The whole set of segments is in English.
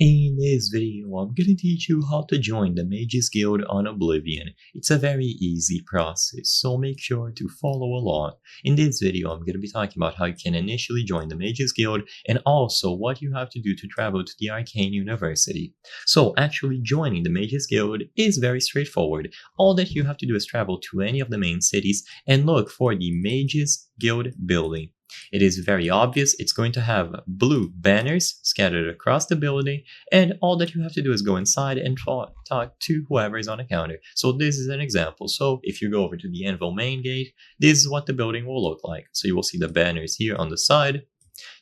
In this video, I'm going to teach you how to join the Mages Guild on Oblivion. It's a very easy process, so make sure to follow along. In this video, I'm going to be talking about how you can initially join the Mages Guild and also what you have to do to travel to the Arcane University. So actually joining the Mages Guild is very straightforward. All that you have to do is travel to any of the main cities and look for the Mages Guild building. It is very obvious. It's going to have blue banners scattered across the building, and all that you have to do is go inside and talk to whoever is on the counter. So this is an example. So if you go over to the Anvil main gate, this is what the building will look like. So you will see the banners here on the side.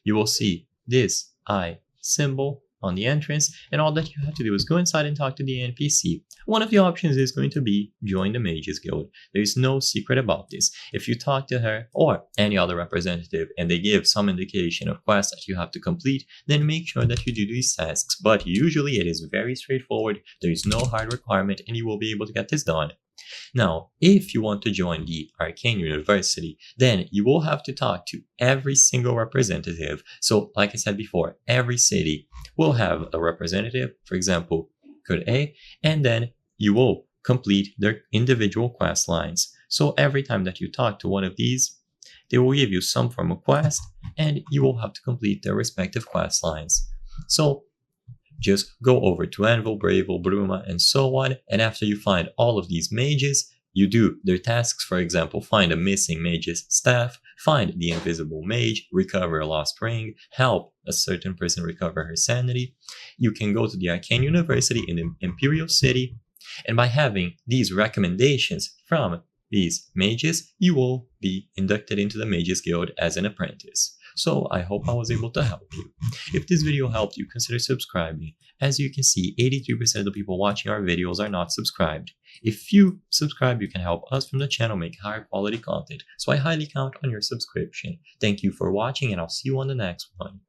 You will see this eye symbol on the entrance, and all that you have to do is go inside and talk to the NPC. One of the options is going to be join the Mages Guild. There is no secret about this. If you talk to her or any other representative and they give some indication of quests that you have to complete, then make sure that you do these tasks. But usually it is very straightforward. There is no hard requirement and you will be able to get this done. Now, if you want to join the Arcane University, then you will have to talk to every single representative. So, like I said before, every city will have a representative, for example, Code A, and then you will complete their individual quest lines. So every time that you talk to one of these, they will give you some form of quest, and you will have to complete their respective quest lines. So just go over to Anvil, Bravil, Bruma, and so on, and after you find all of these mages, you do their tasks. For example, find a missing mage's staff, find the invisible mage, recover a lost ring, help a certain person recover her sanity. You can go to the Arcane University in the Imperial City, and by having these recommendations from these mages, you will be inducted into the Mages Guild as an apprentice. So I hope I was able to help you. If this video helped you, consider subscribing. As you can see, 83% of the people watching our videos are not subscribed. If you subscribe, you can help us from the channel make higher quality content. So I highly count on your subscription. Thank you for watching, and I'll see you on the next one.